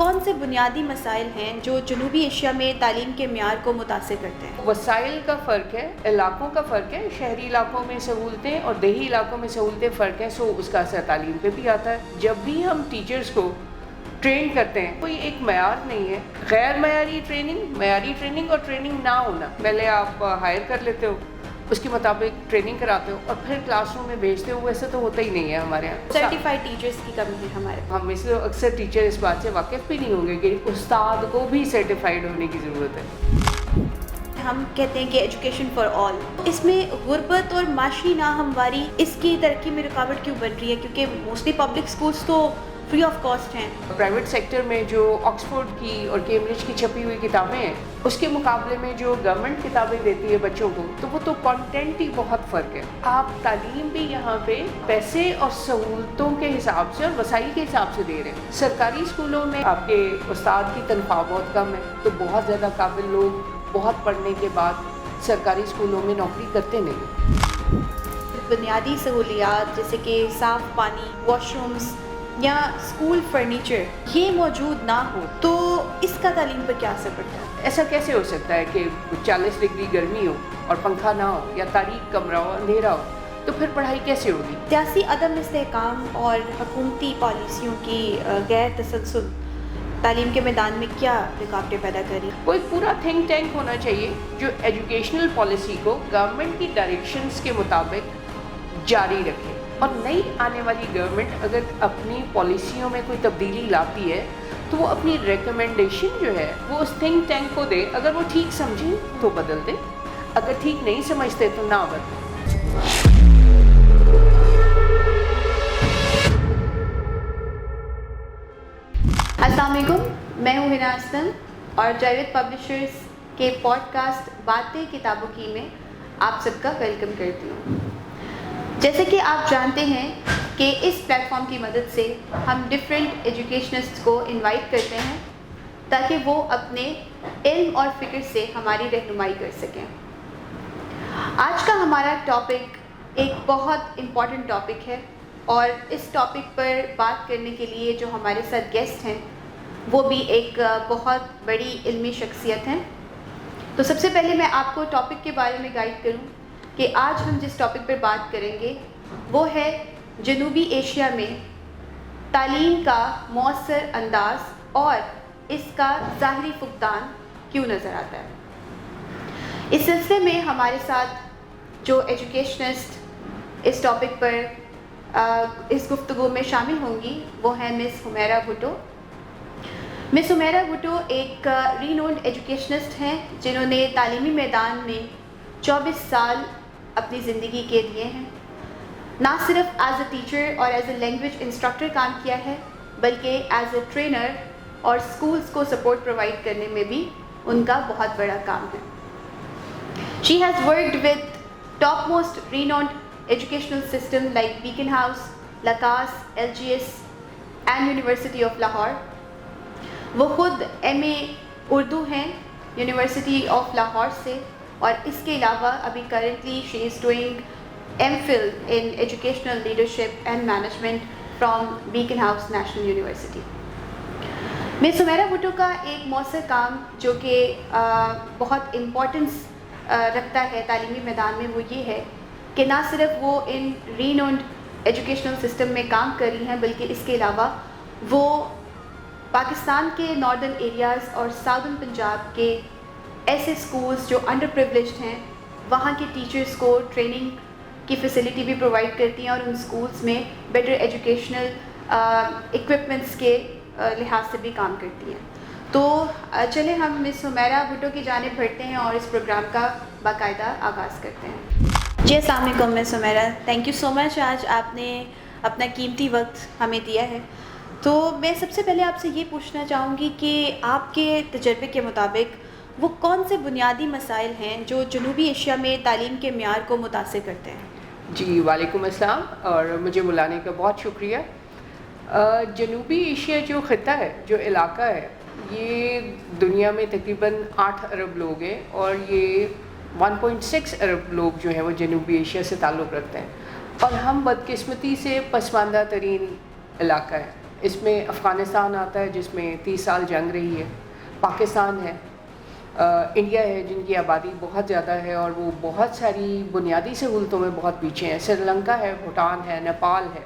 کون سے بنیادی مسائل ہیں جو جنوبی ایشیا میں تعلیم کے معیار کو متاثر کرتے ہیں؟ وسائل کا فرق ہے، علاقوں کا فرق ہے، شہری علاقوں میں سہولتیں اور دیہی علاقوں میں سہولتیں فرق ہیں، سو اس کا اثر تعلیم پہ بھی آتا ہے۔ جب بھی ہم ٹیچرز کو ٹرین کرتے ہیں کوئی ایک معیار نہیں ہے، غیر معیاری ٹریننگ، معیاری ٹریننگ اور ٹریننگ نہ ہونا، پہلے آپ ہائر کر لیتے ہو، اس کے مطابق ٹریننگ کراتے ہو اور پھر کلاس روم میں بھیجتے ہو، ویسے تو ہوتا ہی نہیں ہے ہمارے یہاں۔ سرٹیفائڈ ٹیچرز کی کمی ہے ہمارے پاس۔ ہم میں سے اکثر ٹیچر اس بات سے واقف بھی نہیں ہوں گے کہ استاد کو بھی سرٹیفائڈ ہونے کی ضرورت ہے۔ ہم کہتے ہیں کہ ایجوکیشن فار آل، اس میں غربت اور معاشی ناہمواری اس کی ترقی میں رکاوٹ کیوں بن رہی ہے؟ کیونکہ موسٹلی پبلک اسکولس تو فری آف کاسٹ ہیں۔ پرائیویٹ سیکٹر میں جو آکسفورڈ کی اور کیمبرج کی چھپی ہوئی کتابیں ہیں، اس کے مقابلے میں جو گورنمنٹ کتابیں دیتی ہے بچوں کو، تو وہ تو کنٹینٹ ہی بہت فرق ہے۔ آپ تعلیم بھی یہاں پہ پیسے اور سہولتوں کے حساب سے اور وسائل کے حساب سے دے رہے ہیں۔ سرکاری اسکولوں میں آپ کے استاد کی تنخواہ بہت کم ہے، تو بہت زیادہ قابل لوگ بہت پڑھنے کے بعد سرکاری اسکولوں میں نوکری کرتے نہیں۔ بنیادی سہولیات جیسے کہ صاف پانی، واش رومز یا اسکول فرنیچر یہ موجود نہ ہو تو اس کا تعلیم پر کیا اثر پڑتا ہے؟ ایسا کیسے ہو سکتا ہے کہ 40 ڈگری گرمی ہو اور پنکھا نہ ہو یا تاریک کمرہ ہو، اندھیرا ہو، تو پھر پڑھائی کیسے ہوگی؟ سیاسی عدم استحکام اور حکومتی پالیسیوں کی غیر تسلسل تعلیم کے میدان میں کیا رکاوٹیں پیدا کری؟ کوئی پورا تھنک ٹینک ہونا چاہیے جو ایجوکیشنل پالیسی کو گورنمنٹ کی ڈائریکشنز کے مطابق جاری رکھے، اور نئی آنے والی گورنمنٹ اگر اپنی پالیسیوں میں کوئی تبدیلی لاتی ہے تو وہ اپنی ریکمنڈیشن جو ہے وہ اس تھنک ٹینک کو دے، اگر وہ ٹھیک سمجھیں تو بدل دے، اگر ٹھیک نہیں سمجھتے تو نہ بدلے۔ السلام علیکم، میں ہوں ہنا اسلم اور جاوید پبلشرز کے پوڈ کاسٹ باتیں کتابوں کی میں آپ سب کا ویلکم کرتی ہوں۔ جیسے کہ آپ جانتے ہیں کہ اس پلیٹ فارم کی مدد سے ہم ڈفرینٹ ایجوکیشنسٹ کو انوائٹ کرتے ہیں تاکہ وہ اپنے علم اور فکر سے ہماری رہنمائی کر سکیں۔ آج کا ہمارا ٹاپک ایک بہت امپورٹنٹ ٹاپک ہے، اور اس ٹاپک پر بات کرنے کے لیے جو ہمارے ساتھ گیسٹ ہیں وہ بھی ایک بہت بڑی علمی شخصیت ہیں۔ تو سب سے پہلے میں آپ کو ٹاپک کے بارے میں گائیڈ کروں کہ آج ہم جس ٹاپک پر بات کریں گے وہ ہے جنوبی ایشیا میں تعلیم کا مؤثر انداز اور اس کا ظاہری فقدان کیوں نظر آتا ہے۔ اس سلسلے میں ہمارے ساتھ جو ایجوکیشنسٹ اس ٹاپک پر اس گفتگو میں شامل ہوں گی وہ ہیں مس حمیرہ بھٹو۔ مس حمیرہ بھٹو ایک رینونڈ ایجوکیشنسٹ ہیں جنہوں نے تعلیمی میدان میں 24 سال اپنی زندگی کے دیے ہیں۔ نہ صرف ایز اے ٹیچر اور ایز اے لینگویج انسٹرکٹر کام کیا ہے، بلکہ ایز اے ٹرینر اور اسکولس کو سپورٹ پرووائڈ کرنے میں بھی ان کا بہت بڑا کام ہے۔ She has worked with topmost renowned educational system like Beacon House, LACAS, LGS and University of Lahore۔ وہ خود ایم.اے. اردو ہیں یونیورسٹی آف لاہور سے، اور اس کے علاوہ ابھی currently she is doing MPhil in educational leadership and management from Beaconhouse National University. Miss Humaira Bhutto کا ایک مؤثر کام جو کہ بہت امپورٹنس رکھتا ہے تعلیمی میدان میں وہ یہ ہے کہ نہ صرف وہ ان رینونڈ ایجوکیشنل سسٹم میں کام کر رہی ہیں، بلکہ اس کے علاوہ وہ پاکستان کے ناردرن ایریاز اور ساؤدرن پنجاب کے ایسے اسکولس جو انڈر پریولیجڈ ہیں وہاں کے ٹیچرس کو ٹریننگ کی فیسلٹی بھی پرووائڈ کرتی ہیں، اور ان اسکولس میں بیٹر ایجوکیشنل اکوپمنٹس کے لحاظ سے بھی کام کرتی ہیں۔ تو چلیں ہم مس حمیرہ بھٹو کی جانب بڑھتے ہیں اور اس پروگرام کا باقاعدہ آغاز کرتے ہیں۔ جی السلام علیکم مس حمیرہ، تھینک یو سو مچ، آج آپ نے اپنا قیمتی وقت ہمیں دیا ہے۔ تو میں سب سے پہلے آپ سے یہ پوچھنا چاہوں گی کہ آپ کے تجربے کے مطابق وہ کون سے بنیادی مسائل ہیں جو جنوبی ایشیا میں تعلیم کے معیار کو متاثر کرتے ہیں؟ جی وعلیکم السلام، اور مجھے بلانے کا بہت شکریہ۔ جنوبی ایشیا جو خطہ ہے، جو علاقہ ہے، یہ دنیا میں تقریباً 8 ارب لوگ ہیں، اور یہ 1.6 ارب لوگ جو ہیں وہ جنوبی ایشیا سے تعلق رکھتے ہیں، اور ہم بدقسمتی سے پسماندہ ترین علاقہ ہے۔ اس میں افغانستان آتا ہے جس میں 30 سال جنگ رہی ہے، پاکستان ہے، انڈیا ہے جن کی آبادی بہت زیادہ ہے اور وہ بہت ساری بنیادی سہولتوں میں بہت پیچھے ہیں، سری لنکا ہے، بھوٹان ہے، نیپال ہے.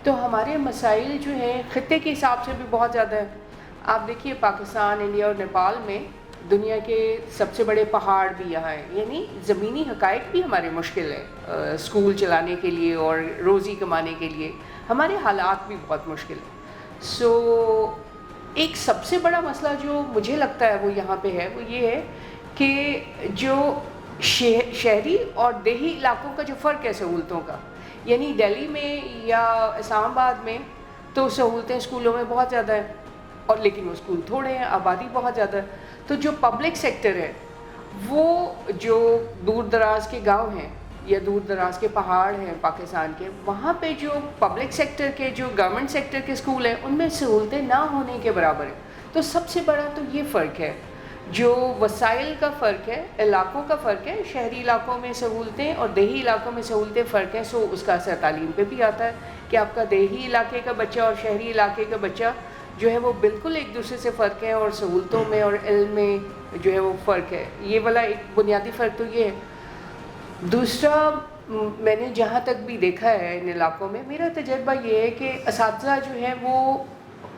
تو ہمارے مسائل جو ہیں خطے کے حساب سے بھی بہت زیادہ ہیں. آپ دیکھیے پاکستان، انڈیا اور نیپال میں دنیا کے سب سے بڑے پہاڑ بھی یہاں ہیں، یعنی زمینی حقائق بھی ہمارے مشکل ہے اسکول چلانے کے لیے اور روزی کمانے کے لیے. ہمارے حالات بھی بہت مشکل ہیں. ایک سب سے بڑا مسئلہ جو مجھے لگتا ہے وہ یہاں پہ ہے وہ یہ ہے کہ جو شہری اور دیہی علاقوں کا جو فرق ہے سہولتوں کا، یعنی دہلی میں یا اسلام آباد میں تو سہولتیں اسکولوں میں بہت زیادہ ہیں اور لیکن وہ اسکول تھوڑے ہیں، آبادی بہت زیادہ ہے. تو جو پبلک سیکٹر ہے وہ جو دور دراز کے گاؤں ہیں یا دور دراز کے پہاڑ ہیں پاکستان کے، وہاں پہ جو پبلک سیکٹر کے جو گورنمنٹ سیکٹر کے اسکول ہیں ان میں سہولتیں نہ ہونے کے برابر ہیں. تو سب سے بڑا تو یہ فرق ہے، جو وسائل کا فرق ہے، علاقوں کا فرق ہے. شہری علاقوں میں سہولتیں اور دیہی علاقوں میں سہولتیں فرق ہیں. اس کا اثر تعلیم پہ بھی آتا ہے کہ آپ کا دیہی علاقے کا بچہ اور شہری علاقے کا بچہ جو ہے وہ بالکل ایک دوسرے سے فرق ہے، اور سہولتوں میں اور علم میں جو ہے وہ فرق ہے. یہ والا ایک بنیادی فرق تو یہ ہے. دوسرا، میں نے جہاں تک بھی دیکھا ہے ان علاقوں میں، میرا تجربہ یہ ہے کہ اساتذہ جو ہیں وہ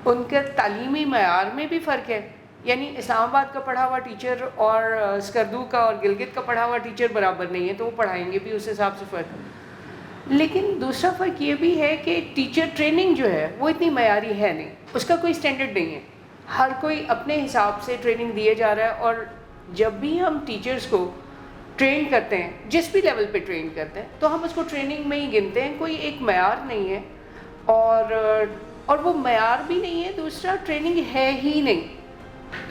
ان کے تعلیمی معیار میں بھی فرق ہے. یعنی اسلام آباد کا پڑھا ہوا ٹیچر اور اسکردو کا اور گلگت کا پڑھا ہوا ٹیچر برابر نہیں ہے، تو وہ پڑھائیں گے بھی اس حساب سے فرق. لیکن دوسرا فرق یہ بھی ہے کہ ٹیچر ٹریننگ جو ہے وہ اتنی معیاری ہے نہیں، اس کا کوئی اسٹینڈرڈ نہیں ہے. ہر کوئی اپنے حساب سے ٹریننگ دیے جا رہا ہے. اور جب بھی ہم ٹیچرز کو ٹرین کرتے ہیں، جس بھی لیول پہ ٹرین کرتے ہیں، تو ہم اس کو ٹریننگ میں ہی گنتے ہیں. کوئی ایک معیار نہیں ہے اور وہ معیار بھی نہیں ہے. دوسرا، ٹریننگ ہے ہی نہیں.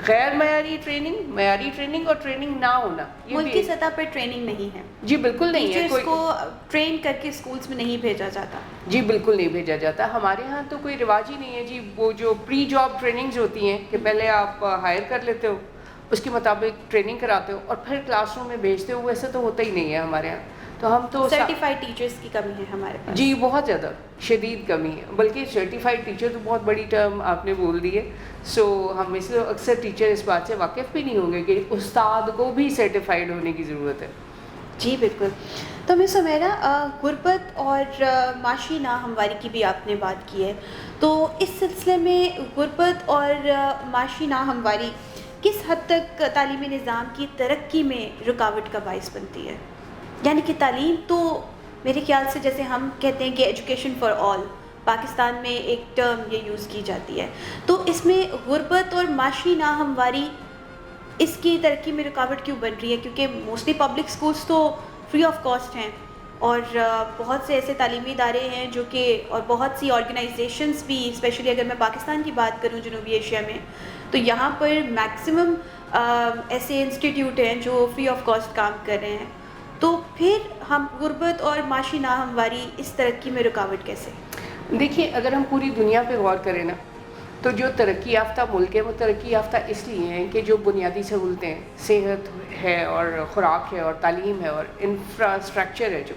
غیر معیاری ٹریننگ، معیاری ٹریننگ اور ٹریننگ نہ ہونا، ملکی سطح پر ٹریننگ نہیں ہے. جی بالکل نہیں ہے. ٹیچرز کو ٹرین کر کے اسکولس میں نہیں بھیجا جاتا. جی بالکل نہیں بھیجا جاتا. ہمارے ہاں تو کوئی رواج ہی نہیں ہے جی. وہ جو پری جاب ٹریننگز ہوتی ہیں کہ پہلے آپ ہائر کر لیتے ہو، اس کے مطابق ٹریننگ کراتے ہو اور پھر کلاس روم میں بھیجتے ہو، ویسے تو ہوتا ہی نہیں ہے ہمارے یہاں. تو ہم تو سرٹیفائڈ ٹیچرز کی کمی ہے ہمارے پاس. جی بہت زیادہ شدید کمی ہے. بلکہ سرٹیفائڈ ٹیچر تو بہت بڑی ٹرم آپ نے بول دی ہے. ہم اس لیے اکثر ٹیچر اس بات سے واقف بھی نہیں ہوں گے کہ استاد کو بھی سرٹیفائڈ ہونے کی ضرورت ہے. جی بالکل. تو مس عمیرہ، غربت اور معاشی ناہمواری کی بھی آپ نے بات کی ہے، تو اس سلسلے میں غربت اور معاشی ناہمواری کس حد تک تعلیمی نظام کی ترقی میں رکاوٹ کا باعث بنتی ہے؟ یعنی کہ تعلیم تو میرے خیال سے، جیسے ہم کہتے ہیں کہ ایجوکیشن فار آل، پاکستان میں ایک ٹرم یہ یوز کی جاتی ہے، تو اس میں غربت اور معاشی ناہمواری اس کی ترقی میں رکاوٹ کیوں بن رہی ہے؟ کیونکہ موسٹلی پبلک سکولز تو فری آف کاسٹ ہیں، اور بہت سے ایسے تعلیمی ادارے ہیں جو کہ، اور بہت سی آرگنائزیشنز بھی، اسپیشلی اگر میں پاکستان کی بات کروں جنوبی ایشیا میں، تو یہاں پر میکسیمم ایسے انسٹیٹیوٹ ہیں جو فری آف کاسٹ کام کر رہے ہیں. تو پھر ہم غربت اور معاشی ناہمواری اس ترقی میں رکاوٹ کیسے؟ دیکھیے، اگر ہم پوری دنیا پہ غور کریں نا، تو جو ترقی یافتہ ملک ہے وہ ترقی یافتہ اس لیے ہیں کہ جو بنیادی سہولتیں، صحت ہے اور خوراک ہے اور تعلیم ہے اور انفراسٹرکچر ہے، جو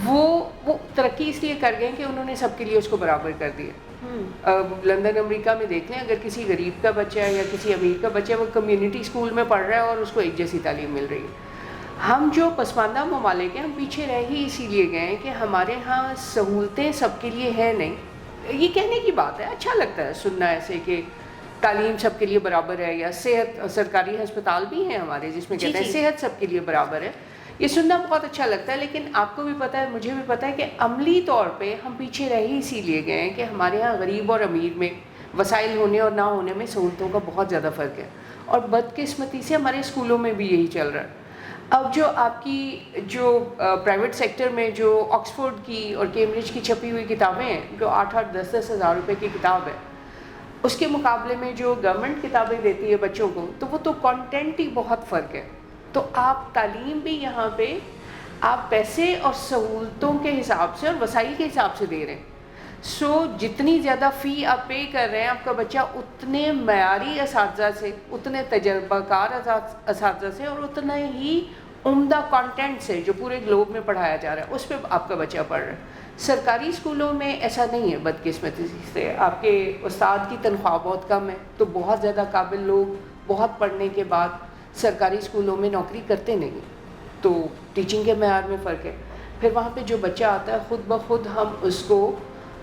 وہ ترقی اس لیے کر گئے کہ انہوں نے سب کے لیے اس کو برابر کر دیا. لندن امریکہ میں دیکھ لیں، اگر کسی غریب کا بچہ ہے یا کسی امیر کا بچہ ہے، وہ کمیونٹی اسکول میں پڑھ رہا ہے اور اس کو ایک جیسی تعلیم مل رہی ہے. ہم جو پسماندہ ممالک ہیں، ہم پیچھے رہ ہی اسی لیے گئے ہیں کہ ہمارے ہاں سہولتیں سب کے لیے ہیں نہیں. یہ کہنے کی بات ہے، اچھا لگتا ہے سننا ایسے کہ تعلیم سب کے لیے برابر ہے، یا صحت، سرکاری ہسپتال بھی ہیں ہمارے جس میں کہتے ہیں صحت سب کے لیے برابر ہے. یہ سننا بہت اچھا لگتا ہے، لیکن آپ کو بھی پتہ ہے، مجھے بھی پتہ ہے کہ عملی طور پہ ہم پیچھے رہ ہی اسی لیے گئے ہیں کہ ہمارے ہاں غریب اور امیر میں، وسائل ہونے اور نہ ہونے میں سہولتوں کا بہت زیادہ فرق ہے. اور بدقسمتی سے ہمارے اسکولوں میں بھی یہی چل رہا ہے. اب جو آپ کی جو پرائیویٹ سیکٹر میں جو آکسفورڈ کی اور کیمبرج کی چھپی ہوئی کتابیں ہیں، جو 8-8 10-10 ہزار روپے کی کتاب ہے، اس کے مقابلے میں جو گورنمنٹ کتابیں دیتی ہے بچوں کو، تو وہ تو کانٹینٹ ہی بہت فرق ہے. تو آپ تعلیم بھی یہاں پہ آپ پیسے اور سہولتوں کے حساب سے اور وسائل کے حساب سے دے رہے ہیں. جتنی زیادہ فی آپ پے کر رہے ہیں، آپ کا بچہ اتنے معیاری اساتذہ سے، اتنے تجربہ کار اساتذہ سے اور اتنا ہی عمدہ کانٹینٹ سے جو پورے گلوب میں پڑھایا جا رہا ہے، اس پہ آپ کا بچہ پڑھ رہا ہے. سرکاری اسکولوں میں ایسا نہیں ہے بدقسمتی سے. آپ کے استاد کی تنخواہ بہت کم ہے تو بہت زیادہ قابل لوگ بہت پڑھنے کے بعد سرکاری اسکولوں میں نوکری کرتے نہیں, تو ٹیچنگ کے معیار میں فرق ہے. پھر وہاں پہ جو بچہ آتا ہے خود بخود ہم اس کو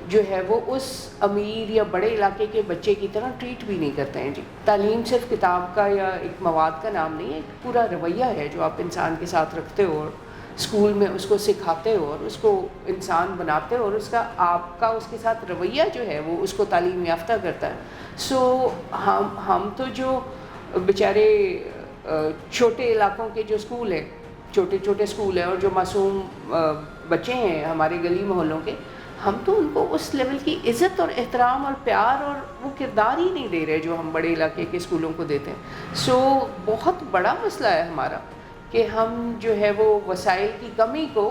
جو ہے وہ اس امیر یا بڑے علاقے کے بچے کی طرح ٹریٹ بھی نہیں کرتے ہیں. جی, تعلیم صرف کتاب کا یا ایک مواد کا نام نہیں ہے, ایک پورا رویہ ہے جو آپ انسان کے ساتھ رکھتے ہو اور اسکول میں اس کو سکھاتے ہو اور اس کو انسان بناتے ہو, اور اس کا آپ کا اس کے ساتھ رویہ جو ہے وہ اس کو تعلیم یافتہ کرتا ہے. سو ہم تو جو بیچارے چھوٹے علاقوں کے جو اسکول ہیں, چھوٹے چھوٹے اسکول ہیں اور جو معصوم بچے ہیں ہمارے گلی محلوں کے, ہم تو ان کو اس لیول کی عزت اور احترام اور پیار اور وہ کردار ہی نہیں دے رہے جو ہم بڑے علاقے کے اسکولوں کو دیتے ہیں. سو بہت بڑا مسئلہ ہے ہمارا کہ ہم جو ہے وہ وسائل کی کمی کو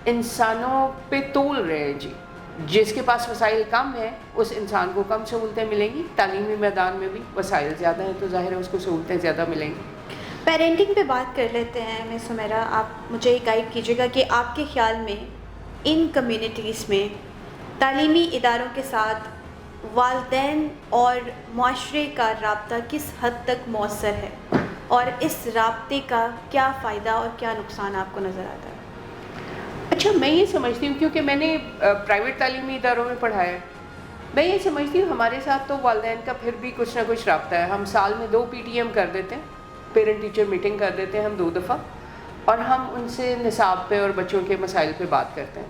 انسانوں پہ تول رہے ہیں. جی, جس کے پاس وسائل کم ہیں اس انسان کو کم سہولتیں ملیں گی, تعلیمی میدان میں بھی وسائل زیادہ ہیں تو ظاہر ہے اس کو سہولتیں زیادہ ملیں گی. پیرنٹنگ پہ بات کر لیتے ہیں. مس حمیرہ, آپ مجھے گائیڈ کیجیے گا کہ آپ کے خیال میں ان کمیونٹیز میں تعلیمی اداروں کے ساتھ والدین اور معاشرے کا رابطہ کس حد تک مؤثر ہے, اور اس رابطے کا کیا فائدہ اور کیا نقصان آپ کو نظر آتا ہے؟ اچھا, میں یہ سمجھتی ہوں کیونکہ میں نے پرائیویٹ تعلیمی اداروں میں پڑھایا ہے, میں یہ سمجھتی ہوں ہمارے ساتھ تو والدین کا پھر بھی کچھ نہ کچھ رابطہ ہے. ہم سال میں 2 PTM کر دیتے ہیں, پیرنٹ ٹیچر میٹنگ کر دیتے ہیں ہم 2 دفعہ, اور ہم ان سے نصاب پہ اور بچوں کے مسائل پہ بات کرتے ہیں.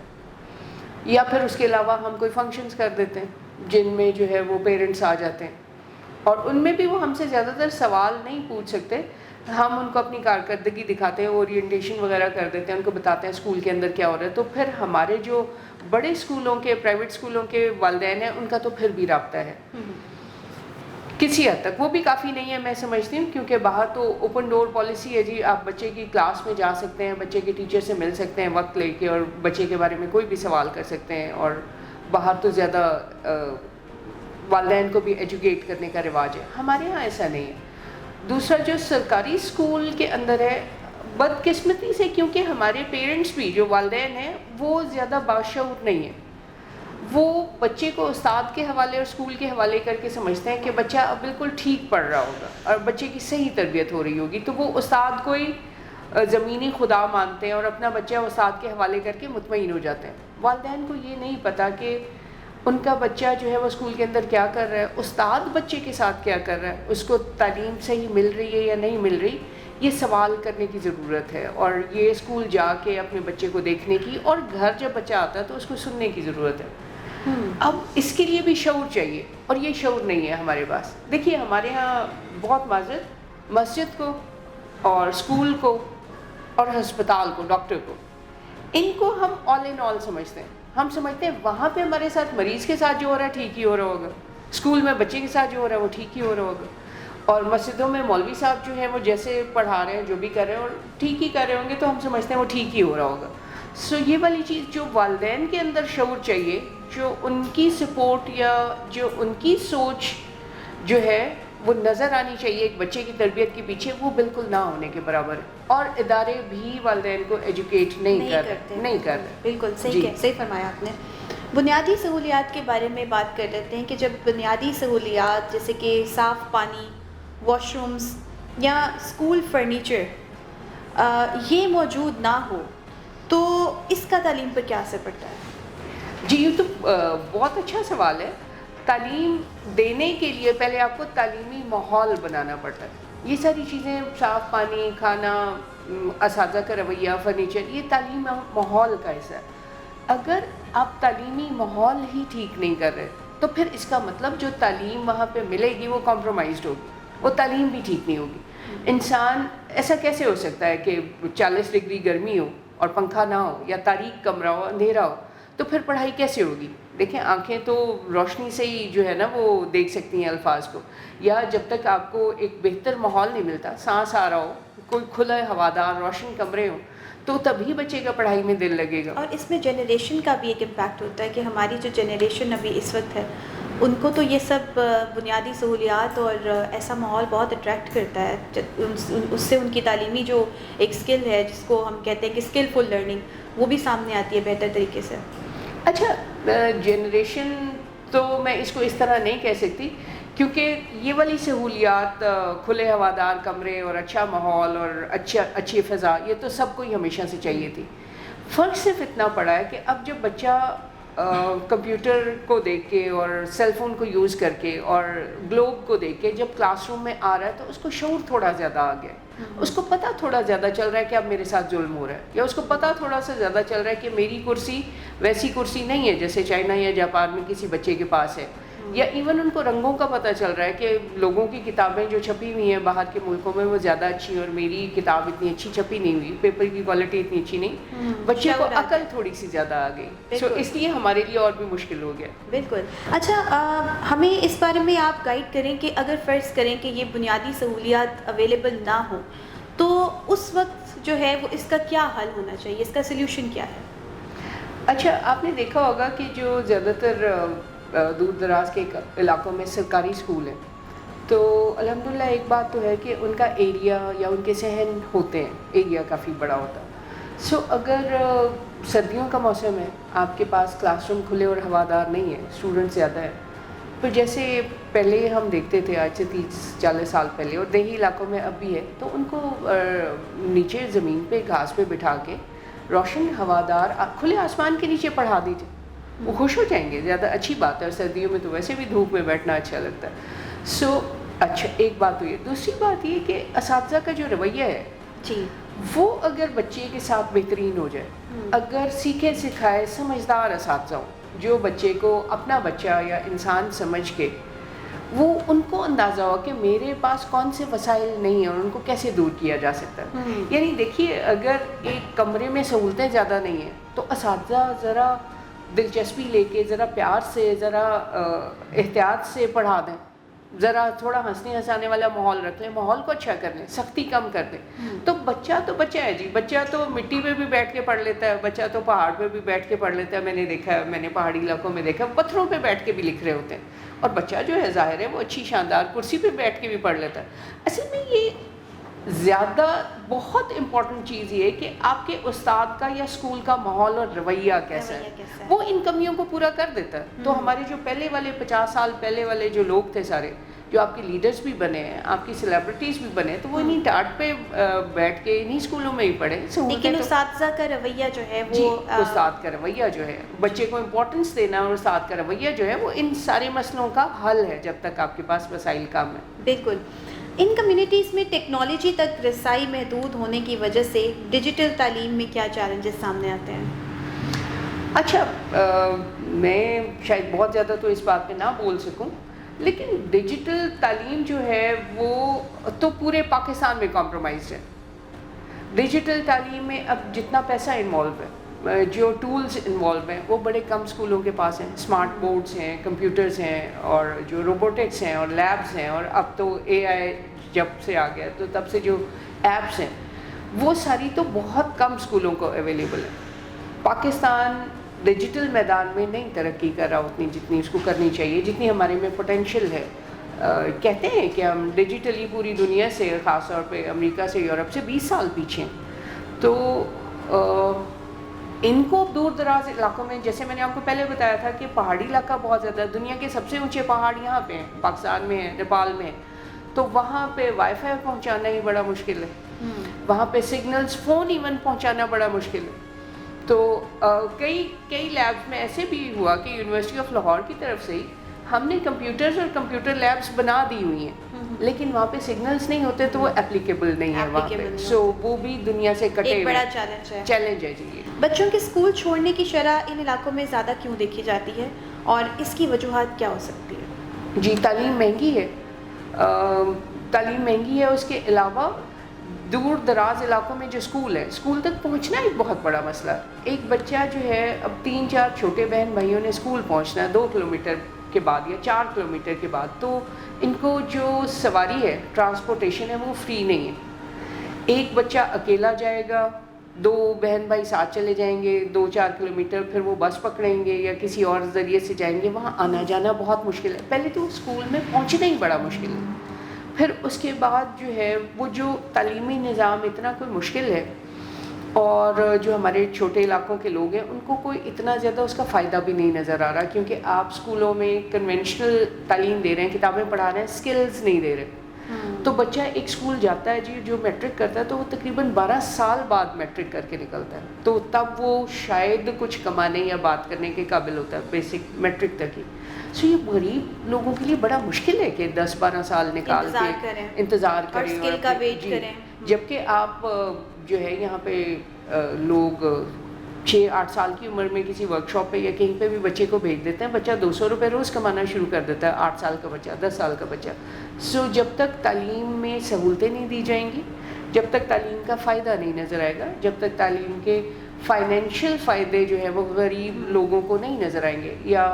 یا پھر اس کے علاوہ ہم کوئی فنکشنز کر دیتے ہیں جن میں جو ہے وہ پیرنٹس آ جاتے ہیں, اور ان میں بھی وہ ہم سے زیادہ تر سوال نہیں پوچھ سکتے. ہم ان کو اپنی کارکردگی دکھاتے ہیں, اورینٹیشن وغیرہ کر دیتے ہیں, ان کو بتاتے ہیں اسکول کے اندر کیا ہو رہا ہے. تو پھر ہمارے جو بڑے اسکولوں کے, پرائیویٹ اسکولوں کے والدین ہیں ان کا تو پھر بھی رابطہ ہے کسی حد تک. وہ بھی کافی نہیں ہے میں سمجھتی ہوں, کیونکہ باہر تو اوپن ڈور پالیسی ہے. جی, آپ بچے کی کلاس میں جا سکتے ہیں, بچے کے ٹیچر سے مل سکتے ہیں وقت لے کے, اور بچے کے بارے میں کوئی بھی سوال کر سکتے ہیں. اور باہر تو زیادہ والدین کو بھی ایجوکیٹ کرنے کا رواج ہے. ہمارے ہاں ایسا نہیں ہے. دوسرا, جو سرکاری اسکول کے اندر ہے, بدقسمتی سے کیونکہ ہمارے پیرنٹس بھی جو والدین ہیں وہ زیادہ باشعور نہیں ہیں. وہ بچے کو استاد کے حوالے اور اسکول کے حوالے کر کے سمجھتے ہیں کہ بچہ اب بالکل ٹھیک پڑھ رہا ہوگا اور بچے کی صحیح تربیت ہو رہی ہوگی, تو وہ استاد کو ہی زمینی خدا مانتے ہیں اور اپنا بچہ استاد کے حوالے کر کے مطمئن ہو جاتے ہیں. والدین کو یہ نہیں پتہ کہ ان کا بچہ جو ہے وہ اسکول کے اندر کیا کر رہا ہے, استاد بچے کے ساتھ کیا کر رہا ہے, اس کو تعلیم صحیح مل رہی ہے یا نہیں مل رہی, یہ سوال کرنے کی ضرورت ہے. اور یہ اسکول جا کے اپنے بچے کو دیکھنے کی, اور گھر جب بچہ آتا ہے تو اس کو سننے کی ضرورت ہے. اب اس کے لیے بھی شعور چاہیے, اور یہ شعور نہیں ہے ہمارے پاس. دیکھیے, ہمارے ہاں بہت معذرت, مسجد کو اور اسکول کو اور ہسپتال کو, ڈاکٹر کو, ان کو ہم آل ان آل سمجھتے ہیں. ہم سمجھتے ہیں وہاں پہ ہمارے ساتھ مریض کے ساتھ جو ہو رہا ہے ٹھیک ہی ہو رہا ہوگا, اسکول میں بچے کے ساتھ جو ہو رہا ہے وہ ٹھیک ہی ہو رہا ہوگا, اور مسجدوں میں مولوی صاحب جو ہیں وہ جیسے پڑھا رہے ہیں, جو بھی کر رہے ہیں اور ٹھیک ہی کر رہے ہوں گے, تو ہم سمجھتے ہیں وہ ٹھیک ہی ہو رہا ہوگا. سو یہ والی چیز جو والدین کے اندر شعور چاہیے, جو ان کی سپورٹ یا جو ان کی سوچ جو ہے وہ نظر آنی چاہیے ایک بچے کی تربیت کے پیچھے, وہ بالکل نہ ہونے کے برابر ہے. اور ادارے بھی والدین کو ایجوکیٹ نہیں کر رہے. بالکل صحیح صحیح فرمایا آپ نے. بنیادی سہولیات کے بارے میں بات کر لیتے ہیں کہ جب بنیادی سہولیات جیسے کہ صاف پانی, واش رومز یا اسکول فرنیچر یہ موجود نہ ہو تو اس کا تعلیم پر کیا اثر پڑتا ہے؟ جی, یہ تو بہت اچھا سوال ہے. تعلیم دینے کے لیے پہلے آپ کو تعلیمی ماحول بنانا پڑتا ہے. یہ ساری چیزیں, صاف پانی, کھانا, اساتذہ کا رویہ, فرنیچر, یہ تعلیم ماحول کا حصہ ہے. اگر آپ تعلیمی ماحول ہی ٹھیک نہیں کر رہے تو پھر اس کا مطلب جو تعلیم وہاں پہ ملے گی وہ کمپرومائزڈ ہوگی, وہ تعلیم بھی ٹھیک نہیں ہوگی. انسان ایسا کیسے ہو سکتا ہے کہ 40 ڈگری گرمی ہو اور پنکھا نہ ہو, یا تاریک کمرہ ہو, اندھیرا ہو, تو پھر پڑھائی کیسے ہوگی؟ دیکھیں, آنکھیں تو روشنی سے ہی جو ہے نا وہ دیکھ سکتی ہیں الفاظ کو, یا جب تک آپ کو ایک بہتر ماحول نہیں ملتا, سانس آ رہا ہو, کوئی کھلا ہوادار روشن کمرے ہوں, تو تبھی بچے کا پڑھائی میں دل لگے گا. اور اس میں جنریشن کا بھی ایک امپیکٹ ہوتا ہے کہ ہماری جو جنریشن ابھی اس وقت ہے ان کو تو یہ سب بنیادی سہولیات اور ایسا ماحول بہت اٹریکٹ کرتا ہے, اس سے ان کی تعلیمی جو ایک اسکل ہے جس کو ہم کہتے ہیں کہ اسکلفل لرننگ, وہ بھی سامنے آتی ہے بہتر طریقے سے. اچھا جنریشن تو میں اس کو اس طرح نہیں کہہ سکتی، کیونکہ یہ والی سہولیات کھلے ہوادار کمرے اور اچھا ماحول اور اچھی فضا یہ تو سب کو ہی ہمیشہ سے چاہیے تھی. فرق صرف اتنا پڑا ہے کہ اب جب بچہ کمپیوٹر کو دیکھ کے اور سیل فون کو یوز کر کے اور گلوب کو دیکھ کے جب کلاس روم میں آ رہا ہے تو اس کو شعور تھوڑا زیادہ آ گیا ہے. اس کو پتہ تھوڑا زیادہ چل رہا ہے کہ اب میرے ساتھ ظلم ہو رہا ہے، یا اس کو پتہ تھوڑا سا زیادہ چل رہا ہے کہ میری کرسی ویسی کرسی نہیں ہے جیسے چائنا یا جاپان میں کسی بچے کے پاس ہے. یا ایون ان کو رنگوں کا پتہ چل رہا ہے کہ لوگوں کی کتابیں جو چھپی ہوئی ہیں باہر کے ملکوں میں وہ زیادہ اچھی ہیں اور میری کتاب اتنی اچھی چھپی نہیں ہوئی، پیپر کی کوالٹی اتنی اچھی نہیں. بچے کو عقل تھوڑی سی زیادہ آ گئی، سو اس لیے ہمارے لیے اور بھی مشکل ہو گیا. بالکل. اچھا ہمیں اس بارے میں آپ گائیڈ کریں کہ اگر فرض کریں کہ یہ بنیادی سہولیات اویلیبل نہ ہوں تو اس وقت جو ہے وہ اس کا کیا حل ہونا چاہیے، اس کا سلیوشن کیا ہے؟ اچھا آپ نے دیکھا ہوگا کہ جو زیادہ تر دور دراز کے علاقوں میں سرکاری اسکول ہیں تو الحمدللہ ایک بات تو ہے کہ ان کا ایریا یا ان کے صحن ہوتے ہیں، ایریا کافی بڑا ہوتا ہے. سو اگر سردیوں کا موسم ہے، آپ کے پاس کلاس روم کھلے اور ہوادار نہیں ہے، اسٹوڈنٹ زیادہ ہے، تو جیسے پہلے ہم دیکھتے تھے آج سے 30-40 سال پہلے اور دیہی علاقوں میں اب بھی ہے، تو ان کو نیچے زمین پہ گھاس پہ بٹھا کے روشن ہوادار کھلے آسمان کے نیچے پڑھا دیجیے، وہ خوش ہو جائیں گے. زیادہ اچھی بات ہے، اور سردیوں میں تو ویسے بھی دھوپ میں بیٹھنا اچھا لگتا ہے. سو اچھا ایک بات تو یہ. دوسری بات یہ کہ اساتذہ کا جو رویہ ہے جی وہ اگر بچے کے ساتھ بہترین ہو جائے، اگر سیکھے سکھائے سمجھدار اساتذہ ہوں جو بچے کو اپنا بچہ یا انسان سمجھ کے وہ ان کو اندازہ ہو کہ میرے پاس کون سے وسائل نہیں ہیں اور ان کو کیسے دور کیا جا سکتا ہے. یعنی دیکھیے اگر ایک کمرے میں سہولتیں زیادہ نہیں ہیں تو اساتذہ ذرا دلچسپی لے کے ذرا پیار سے ذرا احتیاط سے پڑھا دیں، ذرا تھوڑا ہنسنے ہنسانے والا ماحول رکھ لیں، ماحول کو اچھا کر لیں، سختی کم کر دیں. تو بچہ ہے جی، بچہ تو مٹی پہ بھی بیٹھ کے پڑھ لیتا ہے، بچہ تو پہاڑ پہ بھی بیٹھ کے پڑھ لیتا ہے. میں نے دیکھا ہے، میں نے پہاڑی علاقوں میں دیکھا پتھروں پہ بیٹھ کے بھی لکھ رہے ہوتے ہیں، اور بچہ جو ہے ظاہر ہے وہ اچھی شاندار کرسی پہ بیٹھ کے بھی پڑھ لیتا ہے. اصل میں یہ زیادہ بہت امپورٹنٹ چیز یہ ہے کہ آپ کے استاد کا یا اسکول کا ماحول اور رویہ کیسا ہے، وہ ان کمیوں کو پورا کر دیتا ہے. تو ہمارے جو پہلے والے 50 سال پہلے والے جو لوگ تھے سارے، جو آپ کے لیڈرز بھی بنے ہیں، آپ کی سیلیبریٹیز بھی بنے، تو وہ انہیں ٹاٹ پہ بیٹھ کے انہیں اسکولوں میں ہی پڑھے. لیکن اساتذہ کا رویہ جو ہے وہ جی استاد کا رویہ جو ہے، بچے کو امپورٹنس دینا اور استاد کا رویہ جو ہے وہ ان سارے مسئلوں کا حل ہے جب تک آپ کے پاس وسائل کم ہے. بالکل. ان کمیونٹیز میں ٹیکنالوجی تک رسائی محدود ہونے کی وجہ سے ڈیجیٹل تعلیم میں کیا چیلنجز سامنے آتے ہیں؟ اچھا میں شاید بہت زیادہ تو اس بات پہ نہ بول سکوں، لیکن ڈیجیٹل تعلیم جو ہے وہ تو پورے پاکستان میں کمپرومائزڈ ہے. ڈیجیٹل تعلیم میں اب جتنا پیسہ انوالو ہے، جو ٹولز انوالو ہیں وہ بڑے کم اسکولوں کے پاس ہیں. اسمارٹ بورڈز ہیں، کمپیوٹرز ہیں، اور جو روبوٹکس ہیں اور لیبس ہیں، اور اب تو اے آئی جب سے آ گیا تو تب سے جو ایپس ہیں وہ ساری تو بہت کم اسکولوں کو اویلیبل ہے. پاکستان ڈیجیٹل میدان میں نہیں ترقی کر رہا اتنی جتنی اس کو کرنی چاہیے، جتنی ہمارے میں پوٹینشیل ہے. کہتے ہیں کہ ہم ڈیجیٹلی پوری دنیا سے، خاص طور پہ امریکہ سے، یورپ سے 20 سال پیچھے ہیں. تو ان کو دور دراز علاقوں میں، جیسے میں نے آپ کو پہلے بتایا تھا کہ پہاڑی علاقہ بہت زیادہ، دنیا کے سب سے اونچے پہاڑ یہاں پہ ہیں، پاکستان میں ہیں، نیپال میں ہیں، تو وہاں پہ وائی فائی پہنچانا ہی بڑا مشکل ہے. وہاں پہ سگنلز فون ایون پہنچانا بڑا مشکل ہے. تو کئی لیبس میں ایسے بھی ہوا کہ یونیورسٹی آف لاہور کی طرف سے ہی ہم نے کمپیوٹرز اور کمپیوٹر لیبس بنا دی ہوئی ہیں، لیکن وہاں پہ سگنلز نہیں ہوتے تو وہ اپلیکیبل نہیں ہے وہاں پہ. سو وہ بھی دنیا سے کٹے ایک بڑا چیلنج ہے. جی بچوں کے اسکول چھوڑنے کی شرح ان علاقوں میں زیادہ کیوں دیکھی جاتی ہے اور اس کی وجوہات کیا ہو سکتی ہے؟ جی تعلیم مہنگی ہے. تعلیم مہنگی ہے، اس کے علاوہ دور دراز علاقوں میں جو اسکول ہے، اسکول تک پہنچنا ایک بہت بڑا مسئلہ ہے. ایک بچہ جو ہے اب 3-4 چھوٹے بہن بھائیوں نے اسکول پہنچنا ہے 2 کلومیٹر کے بعد یا 4 کلومیٹر کے بعد، تو ان کو جو سواری ہے، ٹرانسپورٹیشن ہے، وہ فری نہیں ہے. ایک بچہ اکیلا جائے گا، 2 بہن بھائی ساتھ چلے جائیں گے 2-4 کلومیٹر، پھر وہ بس پکڑیں گے یا کسی اور ذریعے سے جائیں گے، وہاں آنا جانا بہت مشکل ہے. پہلے تو اسکول میں پہنچنا ہی بڑا مشکل ہے. پھر اس کے بعد جو ہے وہ جو تعلیمی نظام اتنا کوئی مشکل ہے اور جو ہمارے چھوٹے علاقوں کے لوگ ہیں ان کو کوئی اتنا زیادہ اس کا فائدہ بھی نہیں نظر آ رہا، کیونکہ آپ اسکولوں میں کنونشنل تعلیم دے رہے ہیں، کتابیں پڑھا رہے ہیں، اسکلز نہیں دے رہے. تو بچہ ایک اسکول جاتا ہے جی جو میٹرک کرتا ہے تو وہ تقریباً 12 سال بعد میٹرک کر کے نکلتا ہے، تو تب وہ شاید کچھ کمانے یا بات کرنے کے قابل ہوتا ہے بیسک میٹرک تک ہی. سو یہ غریب لوگوں کے لیے بڑا مشکل ہے کہ 10-12 سال نکال کے انتظار کریں اور اسکل کا ویٹ کریں. جبکہ آپ جو ہے یہاں پہ لوگ 6-8 سال کی عمر میں کسی ورک شاپ پہ یا کہیں پہ بھی بچے کو بھیج دیتے ہیں، بچہ 200 روپے روز کمانا شروع کر دیتا ہے، 8 سال کا بچہ، 10 سال کا بچہ. سو جب تک تعلیم میں سہولتیں نہیں دی جائیں گی، جب تک تعلیم کا فائدہ نہیں نظر آئے گا، جب تک تعلیم کے فائنینشیل فائدے جو ہے وہ غریب لوگوں کو نہیں نظر آئیں گے، یا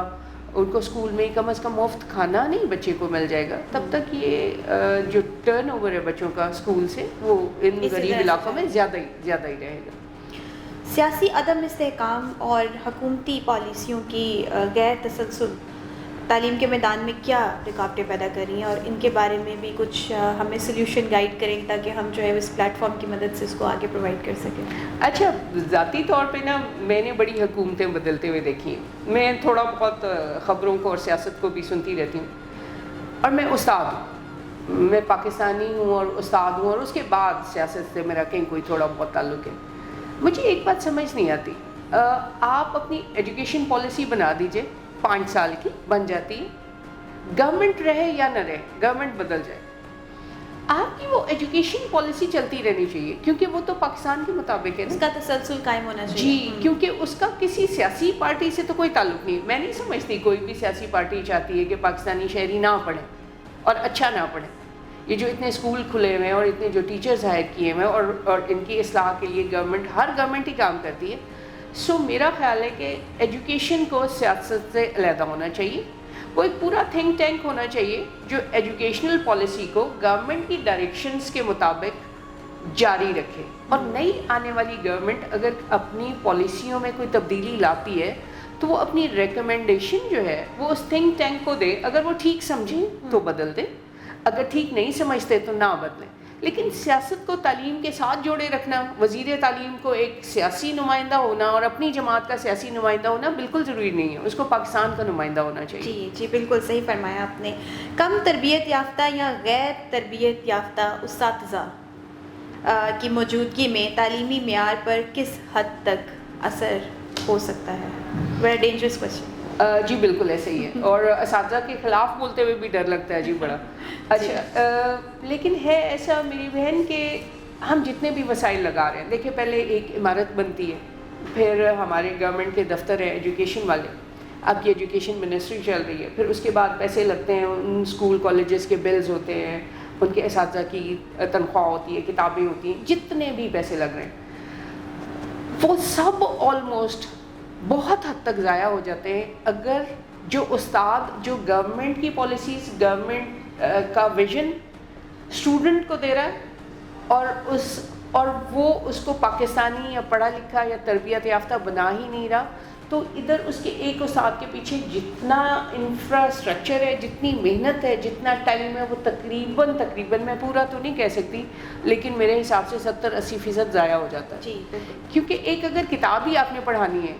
ان کو اسکول میں کم از کم مفت کھانا نہیں بچے کو مل جائے گا، تب تک یہ جو ٹرن اوور ہے بچوں کا اسکول سے وہ ان غریب علاقوں میں زیادہ ہی رہے گا. سیاسی عدم استحکام اور حکومتی پالیسیوں کی غیر تسلسل تعلیم کے میدان میں کیا رکاوٹیں پیدا کر رہی ہیں، اور ان کے بارے میں بھی کچھ ہمیں سلیوشن گائیڈ کریں تاکہ ہم جو ہے اس پلیٹ فارم کی مدد سے اس کو آگے پرووائڈ کر سکیں. اچھا، ذاتی طور پہ نا میں نے بڑی حکومتیں بدلتے ہوئے دیکھی ہیں. میں تھوڑا بہت خبروں کو اور سیاست کو بھی سنتی رہتی ہوں، اور میں استاد ہوں، میں پاکستانی ہوں اور استاد ہوں، اور اس کے بعد سیاست سے میرا کہیں کوئی تھوڑا بہت تعلق ہے. مجھے ایک بات سمجھ نہیں آتی، آپ اپنی ایجوکیشن پالیسی بنا دیجئے 5 سال کی، بن جاتی ہے، گورنمنٹ رہے یا نہ رہے، گورنمنٹ بدل جائے، آپ کی وہ ایجوکیشن پالیسی چلتی رہنی چاہیے، کیونکہ وہ تو پاکستان کے مطابق ہے، اس کا تسلسل قائم ہونا چاہیے. جی، کیونکہ اس کا کسی سیاسی پارٹی سے تو کوئی تعلق نہیں. میں نہیں سمجھتی کوئی بھی سیاسی پارٹی چاہتی ہے کہ پاکستانی شہری نہ پڑھیں اور اچھا نہ پڑھیں. یہ جو اتنے اسکول کھلے ہوئے ہیں اور اتنے جو ٹیچرز ہائر کیے ہوئے ہیں اور ان کی اصلاح کے لیے ہر گورنمنٹ ہی کام کرتی ہے. سو میرا خیال ہے کہ ایجوکیشن کو سیاست سے علیحدہ ہونا چاہیے. وہ ایک پورا تھنک ٹینک ہونا چاہیے جو ایجوکیشنل پالیسی کو گورنمنٹ کی ڈائریکشنز کے مطابق جاری رکھے. اور نئی آنے والی گورنمنٹ اگر اپنی پالیسیوں میں کوئی تبدیلی لاتی ہے تو وہ اپنی ریکمنڈیشن جو ہے وہ اس تھنک ٹینک کو دے. اگر وہ ٹھیک سمجھیں تو بدل دیں، اگر ٹھیک نہیں سمجھتے تو نہ بدلیں. لیکن سیاست کو تعلیم کے ساتھ جوڑے رکھنا، وزیر تعلیم کو ایک سیاسی نمائندہ ہونا اور اپنی جماعت کا سیاسی نمائندہ ہونا بالکل ضروری نہیں ہے، اس کو پاکستان کا نمائندہ ہونا چاہیے. جی بالکل صحیح فرمایا آپ نے. کم تربیت یافتہ یا غیر تربیت یافتہ اساتذہ کی موجودگی میں تعلیمی معیار پر کس حد تک اثر ہو سکتا ہے؟ Very dangerous question. جی بالکل ایسے ہی ہے، اور اساتذہ کے خلاف بولتے ہوئے بھی ڈر لگتا ہے جی بڑا. اچھا، لیکن ہے ایسا میری بہن کہ ہم جتنے بھی وسائل لگا رہے ہیں، دیکھیں پہلے ایک عمارت بنتی ہے، پھر ہمارے گورنمنٹ کے دفتر ہیں ایجوکیشن والے، اب کی ایجوکیشن منسٹری چل رہی ہے، پھر اس کے بعد پیسے لگتے ہیں، ان اسکول کالجز کے بلز ہوتے ہیں، ان کے اساتذہ کی تنخواہ ہوتی ہے، کتابیں ہوتی ہیں، جتنے بھی پیسے لگ رہے ہیں وہ سب آلموسٹ بہت حد تک ضائع ہو جاتے ہیں اگر جو استاد جو گورنمنٹ کی پالیسیز، گورنمنٹ کا ویژن اسٹوڈنٹ کو دے رہا ہے اور وہ اس کو پاکستانی یا پڑھا لکھا یا تربیت یافتہ بنا ہی نہیں رہا، تو ادھر اس کے ایک استاد کے پیچھے جتنا انفراسٹرکچر ہے، جتنی محنت ہے، جتنا ٹائم ہے، وہ تقریباً میں پورا تو نہیں کہہ سکتی لیکن میرے حساب سے 70-80% ضائع ہو جاتا ہے. جی کیونکہ ایک اگر کتاب ہی آپ نے پڑھانی ہے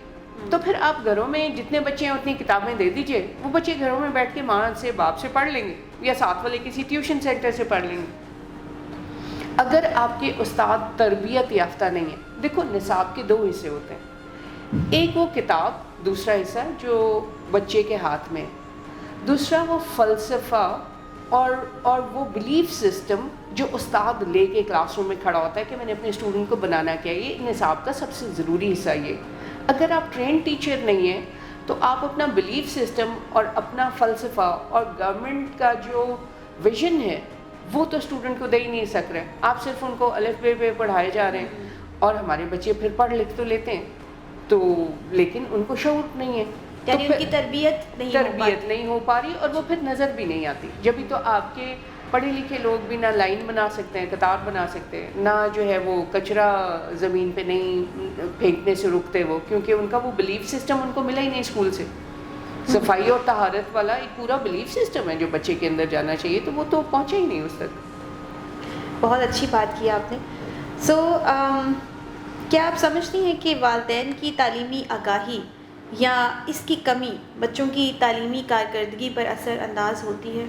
تو پھر آپ گھروں میں جتنے بچے ہیں اتنی کتابیں دے دیجئے، وہ بچے گھروں میں بیٹھ کے ماں سے باپ سے پڑھ لیں گے یا ساتھ والے کسی ٹیوشن سینٹر سے پڑھ لیں گے. اگر آپ کے استاد تربیت یافتہ نہیں ہے، دیکھو نصاب کے 2 حصے ہوتے ہیں، ایک وہ کتاب، دوسرا حصہ جو بچے کے ہاتھ میں، دوسرا وہ فلسفہ اور وہ بلیف سسٹم جو استاد لے کے کلاس روم میں کھڑا ہوتا ہے کہ میں نے اپنے اسٹوڈنٹ کو بنانا کیا. یہ نصاب کا سب سے ضروری حصہ یہ. اگر آپ ٹرین ٹیچر نہیں ہیں تو آپ اپنا بلیف سسٹم اور اپنا فلسفہ اور گورنمنٹ کا جو ویژن ہے وہ تو اسٹوڈنٹ کو دے ہی نہیں سک رہے. آپ صرف ان کو الف بے پہ پڑھائے جا رہے ہیں، اور ہمارے بچے پھر پڑھ لکھ تو لیتے ہیں تو لیکن ان کو شعور نہیں ہے، یعنی ان کی تربیت نہیں ہو پا رہی، اور وہ پھر نظر بھی نہیں آتی. جبھی تو آپ کے پڑھے لکھے لوگ بھی نہ لائن بنا سکتے ہیں، قطار بنا سکتے ہیں، نہ جو ہے وہ کچرا زمین پہ نہیں پھینکنے سے رکتے وہ، کیونکہ ان کا وہ بلیف سسٹم ان کو ملا ہی نہیں اسکول سے. صفائی اور طہارت والا ایک پورا بلیف سسٹم ہے جو بچے کے اندر جانا چاہیے، تو وہ تو پہنچا ہی نہیں اس تک. بہت اچھی بات کی آپ نے. سو کیا آپ سمجھتی ہیں کہ والدین کی تعلیمی آگاہی یا اس کی کمی بچوں کی تعلیمی کارکردگی پر اثر انداز ہوتی ہے؟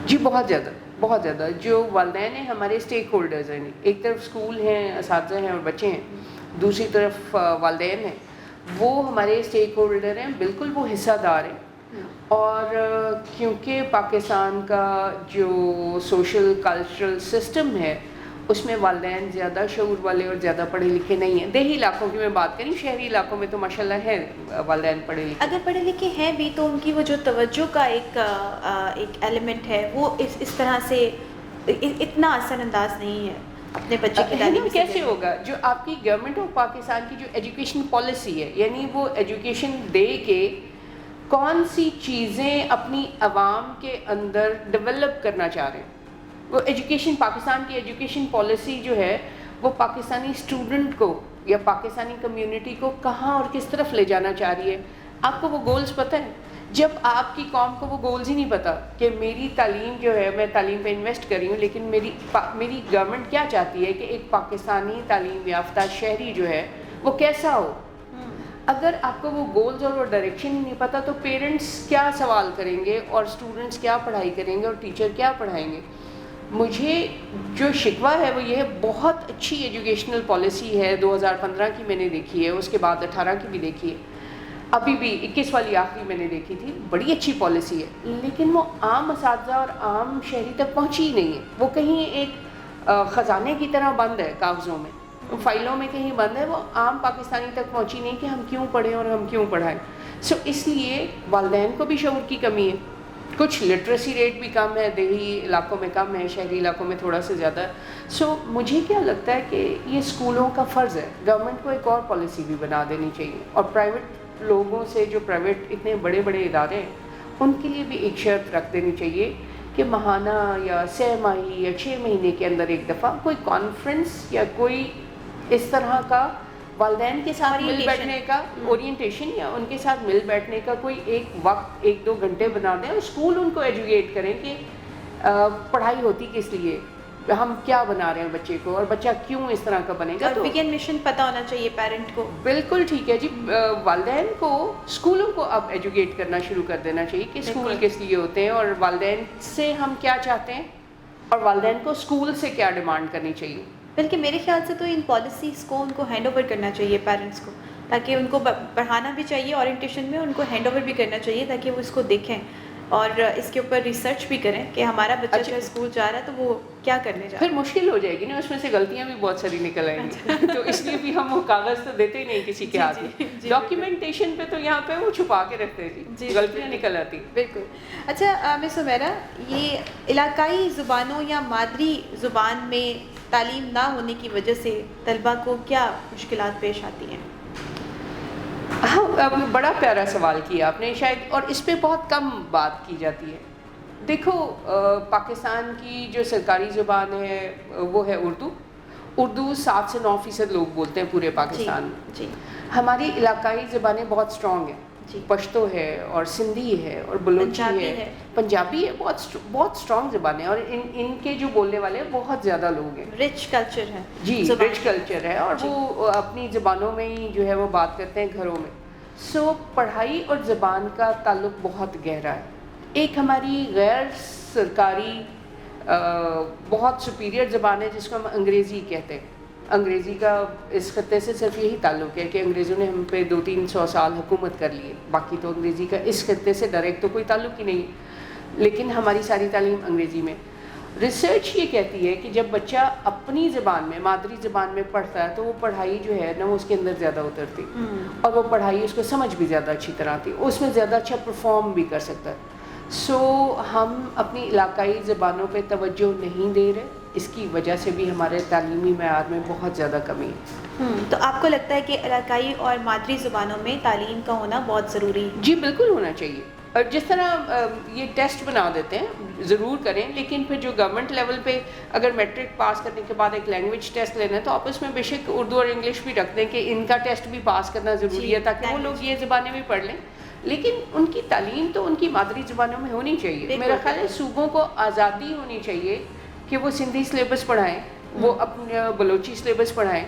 جی بہت زیادہ. جو والدین ہیں ہمارے اسٹیک ہولڈرز ہیں. ایک طرف اسکول ہیں، اساتذہ ہیں اور بچے ہیں، دوسری طرف والدین ہیں، وہ ہمارے اسٹیک ہولڈر ہیں، بالکل وہ حصہ دار ہیں. اور کیونکہ پاکستان کا جو سوشل کلچرل سسٹم ہے اس میں والدین زیادہ شعور والے اور زیادہ پڑھے لکھے نہیں ہیں. دیہی علاقوں کی میں بات کریں، شہری علاقوں میں تو ماشاءاللہ ہے والدین پڑھے لکھے. اگر پڑھے لکھے ہیں بھی تو ان کی وہ جو توجہ کا ایک ایلیمنٹ ہے وہ اس طرح سے اتنا اثر انداز نہیں ہے اپنے بچے کی تعلیم سے. کیسے ہوگا؟ جو آپ کی گورنمنٹ آف پاکستان کی جو ایجوکیشن پالیسی ہے، یعنی وہ ایجوکیشن دے کے کون سی چیزیں اپنی عوام کے اندر ڈیولپ کرنا چاہ رہے ہیں. وہ ایجوکیشن، پاکستان کی ایجوکیشن پالیسی جو ہے وہ پاکستانی اسٹوڈنٹ کو یا پاکستانی کمیونٹی کو کہاں اور کس طرف لے جانا چاہ رہی ہے. آپ کو وہ گولز پتہ ہے؟ جب آپ کی قوم کو وہ گولز ہی نہیں پتہ کہ میری تعلیم جو ہے، میں تعلیم پہ انویسٹ کر رہی ہوں، لیکن میری گورنمنٹ کیا چاہتی ہے کہ ایک پاکستانی تعلیم یافتہ شہری جو ہے وہ کیسا ہو. اگر آپ کو وہ گولز اور وہ ڈائریکشن ہی نہیں پتہ تو پیرنٹس کیا سوال کریں گے اور اسٹوڈنٹس کیا پڑھائی کریں گے اور ٹیچر کیا پڑھائیں گے. مجھے جو شکوہ ہے وہ یہ ہے، بہت اچھی ایجوکیشنل پالیسی ہے 2015 کی میں نے دیکھی ہے، اس کے بعد 18 کی بھی دیکھی ہے، ابھی بھی 21 والی آخری میں نے دیکھی تھی. بڑی اچھی پالیسی ہے، لیکن وہ عام اساتذہ اور عام شہری تک پہنچی ہی نہیں ہے. وہ کہیں ایک خزانے کی طرح بند ہے، کاغذوں میں، فائلوں میں کہیں بند ہے. وہ عام پاکستانی تک پہنچی نہیں کہ ہم کیوں پڑھیں اور ہم کیوں پڑھائیں. اس لیے والدین کو بھی شعور کی کمی ہے. کچھ لٹریسی ریٹ بھی کم ہے، دیہی علاقوں میں کم ہے، شہری علاقوں میں تھوڑا سا زیادہ ہے. مجھے کیا لگتا ہے کہ یہ اسکولوں کا فرض ہے، گورنمنٹ کو ایک اور پالیسی بھی بنا دینی چاہیے. اور پرائیویٹ لوگوں سے، جو پرائیویٹ اتنے بڑے بڑے ادارے ہیں، ان کے لیے بھی ایک شرط رکھ دینی چاہیے کہ ماہانہ یا 6 ماہی یا 6 مہینے کے اندر ایک دفعہ کوئی کانفرنس یا کوئی اس طرح کا والدین کے ساتھ مل بیٹھنے کا اورینٹیشن یا ان کے ساتھ مل بیٹھنے کا کوئی ایک وقت 1-2 گھنٹے بنا دیں. اور اسکول ان کو ایجوکیٹ کریں کہ پڑھائی ہوتی کس لیے، ہم کیا بنا رہے ہیں بچے کو، اور بچہ کیوں اس طرح کا بنے گا. اور بگن مشن پتہ ہونا چاہیے پیرنٹ کو. بالکل ٹھیک ہے جی. والدین کو، اسکولوں کو اب ایجوکیٹ کرنا شروع کر دینا چاہیے کہ اسکول کس لیے ہوتے ہیں اور والدین سے ہم کیا چاہتے ہیں اور والدین کو اسکول سے کیا ڈیمانڈ کرنی چاہیے. بلکہ میرے خیال سے تو ان پالیسیز کو ان کو ہینڈ اوور کرنا چاہیے پیرنٹس کو، تاکہ ان کو پڑھانا بھی چاہیے اورینٹیشن میں، ان کو ہینڈ اوور بھی کرنا چاہیے تاکہ وہ اس کو دیکھیں اور اس کے اوپر ریسرچ بھی کریں کہ ہمارا بچہ جو اسکول جا رہا ہے تو وہ کیا کرنے جا رہا ہے. پھر مشکل ہو جائے گی نا، اس میں سے غلطیاں بھی بہت ساری نکل آئیں گی. تو اس لیے بھی ہم وہ کاغذ تو دیتے ہی نہیں کسی کے ہاتھ میں. ڈاکیومنٹیشن پہ تو یہاں پہ وہ چھپا کے رکھتے ہیں جی، غلطیاں نکل آتی. بالکل. اچھا مس عمیرہ، یہ علاقائی زبانوں یا مادری زبان میں تعلیم نہ ہونے کی وجہ سے طلباء کو کیا مشکلات پیش آتی ہیں؟ ہاں، بڑا پیارا سوال کیا آپ نے شاید، اور اس پہ بہت کم بات کی جاتی ہے. دیکھو، پاکستان کی جو سرکاری زبان ہے وہ ہے اردو 7 سے 9% لوگ بولتے ہیں پورے پاکستان میں. جی. ہماری علاقائی زبانیں بہت اسٹرانگ ہیں. پشتو ہے اور سندھی ہے اور بلوچی ہے، پنجابی ہے، بہت اسٹرانگ زبانیں، اور ان کے جو بولنے والے بہت زیادہ لوگ ہیں. رچ کلچر ہے جی، رچ کلچر ہے، اور وہ اپنی زبانوں میں ہی جو ہے وہ بات کرتے ہیں گھروں میں. پڑھائی اور زبان کا تعلق بہت گہرا ہے. ایک ہماری غیر سرکاری بہت سپیریئر زبان ہے جس کو ہم انگریزی کہتے ہیں. انگریزی کا اس خطے سے صرف یہی تعلق ہے کہ انگریزوں نے ہم پہ 200-300 سال حکومت کر لی ہے، باقی تو انگریزی کا اس خطے سے ڈائریکٹ تو کوئی تعلق ہی نہیں. لیکن ہماری ساری تعلیم انگریزی میں. ریسرچ یہ کہتی ہے کہ جب بچہ اپنی زبان میں، مادری زبان میں پڑھتا ہے تو وہ پڑھائی جو ہے نا وہ اس کے اندر زیادہ اترتی، اور وہ پڑھائی اس کو سمجھ بھی زیادہ اچھی طرح آتی، اس میں زیادہ اچھا پرفارم بھی کر سکتا ہے. ہم اپنی علاقائی زبانوں پہ توجہ نہیں دے رہے، اس کی وجہ سے بھی ہمارے تعلیمی معیار میں بہت زیادہ کمی ہے. تو آپ کو لگتا ہے کہ علاقائی اور مادری زبانوں میں تعلیم کا ہونا بہت ضروری ہے؟ جی بالکل ہونا چاہیے. اور جس طرح یہ ٹیسٹ بنا دیتے ہیں ضرور کریں، لیکن پھر جو گورنمنٹ لیول پہ اگر میٹرک پاس کرنے کے بعد ایک لینگویج ٹیسٹ لینا ہے تو آپ اس میں بے شک اردو اور انگلش بھی رکھ دیں کہ ان کا ٹیسٹ بھی پاس کرنا ضروری ہے تاکہ وہ لوگ یہ زبانیں بھی پڑھ لیں. لیکن ان کی تعلیم تو ان کی مادری زبانوں میں ہونی چاہیے. میرا خیال ہے صوبوں کو آزادی ہونی چاہیے کہ وہ سندھی سلیبس پڑھائیں، وہ اپنے بلوچی سلیبس پڑھائیں،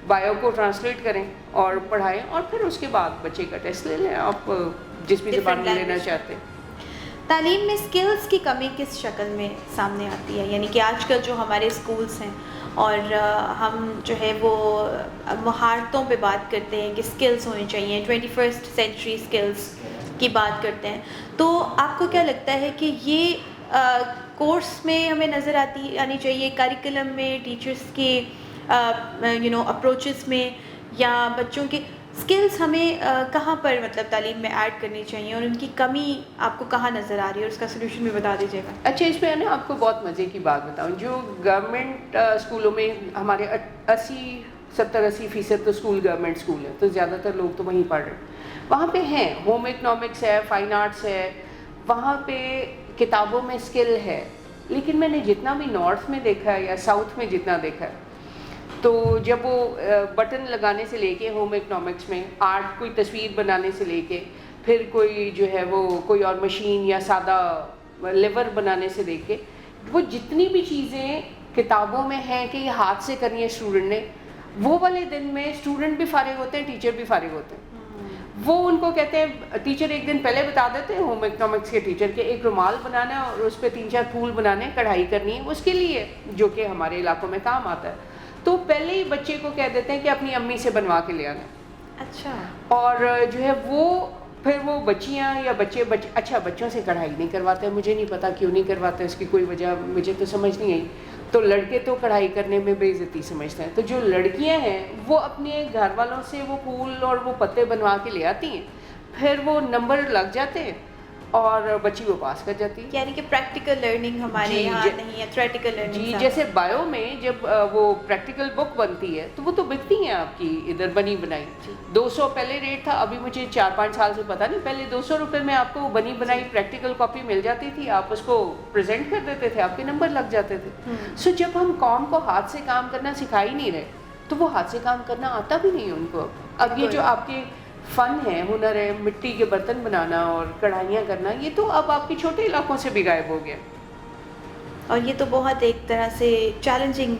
بایو کو ٹرانسلیٹ کریں اور پڑھائیں, اور پھر اس کے بعد بچے کا ٹیسٹ لے لیں آپ جس بھی زبان میں لینا چاہتے ہیں. تعلیم میں اسکلز کی کمی کس شکل میں سامنے آتی ہے؟ یعنی کہ آج کل جو ہمارے اسکولس ہیں اور ہم جو ہے وہ مہارتوں پہ بات کرتے ہیں کہ اسکلز ہونی چاہیے, 21st سینچری اسکلز کی بات کرتے ہیں, تو آپ کو کیا لگتا ہے کہ یہ کورس میں ہمیں نظر آنی چاہیے, کریکولم میں, ٹیچرس کے اپروچز میں, یا بچوں کے اسکلز ہمیں کہاں پر مطلب تعلیم میں ایڈ کرنی چاہیے, اور ان کی کمی آپ کو کہاں نظر آ رہی ہے, اور اس کا سلوشن بھی بتا دیجیے گا. اچھا, اس میں نا آپ کو بہت مزے کی بات بتاؤں, جو گورنمنٹ اسکولوں میں ہمارے 70-80% تو اسکول گورنمنٹ اسکول ہیں, تو زیادہ تر لوگ تو وہیں پڑھ رہے ہیں. وہاں پہ ہیں ہوم اکنامکس ہے, فائن آرٹس ہے, وہاں پہ کتابوں میں اسکل ہے. لیکن میں نے جتنا بھی نارتھ میں دیکھا ہے یا ساؤتھ میں جتنا دیکھا ہے, تو جب وہ بٹن لگانے سے لے کے ہوم اکنامکس میں آرٹ, کوئی تصویر بنانے سے لے کے پھر کوئی جو ہے وہ کوئی اور مشین یا سادہ لیور بنانے سے لے کے, وہ جتنی بھی چیزیں کتابوں میں ہیں کہ یہ ہاتھ سے کرنی ہے اسٹوڈنٹ نے, وہ والے دن میں اسٹوڈنٹ بھی فارغ ہوتے ہیں, ٹیچر بھی فارغ ہوتے ہیں. وہ ان کو کہتے ہیں, ٹیچر ایک دن پہلے بتا دیتے ہیں ہوم اکنامکس کے ٹیچر کے, ایک رومال بنانا ہے اور اس پہ 3-4 پھول بنانے, کڑھائی کرنی ہے اس کے لیے, جو کہ ہمارے علاقوں میں کام آتا ہے. تو پہلے ہی بچے کو کہہ دیتے ہیں کہ اپنی امی سے بنوا کے لے آنا. اچھا. اور جو ہے وہ پھر وہ بچیاں یا بچے اچھا بچوں سے کڑھائی نہیں کرواتے, مجھے نہیں پتا کیوں نہیں کرواتے, اس کی کوئی وجہ مجھے تو سمجھ نہیں آئی. تو لڑکے تو کڑھائی کرنے میں بے عزتی سمجھتے ہیں, تو جو لڑکیاں ہیں وہ اپنے گھر والوں سے وہ پھول اور وہ پتے بنوا کے لے آتی ہیں, پھر وہ نمبر لگ جاتے ہیں اور بچی وہ پاس کر جاتی ہے. یعنی کہ پریکٹیکل لرننگ ہمارے یہاں نہیں ہے, تھیوریٹیکل لرننگ. جی, جیسے بایو میں جب وہ پریکٹیکل بک بنتی ہے تو وہ تو بکتی ہیں آپ کی ادھر بنی بنائی. 200 پہلے ریٹ تھا, ابھی مجھے 4-5 سال سے پتہ نہیں, پہلے 200 روپے میں آپ کو وہ بنی بنائی پریکٹیکل کاپی مل جاتی تھی, آپ اس کو پریزنٹ کر دیتے تھے, آپ کے نمبر لگ جاتے تھے. سو جب ہم قوم کو ہاتھ سے کام کرنا سکھا ہی نہیں رہے, تو وہ ہاتھ سے کام کرنا آتا بھی نہیں ان کو. اب یہ جو آپ کے فن ہے, ہنر ہے, مٹی کے برتن بنانا اور کڑھائیاں کرنا, یہ تو اب آپ کے چھوٹے علاقوں سے بھی غائب ہو گیا. اور یہ تو بہت ایک طرح سے چیلنجنگ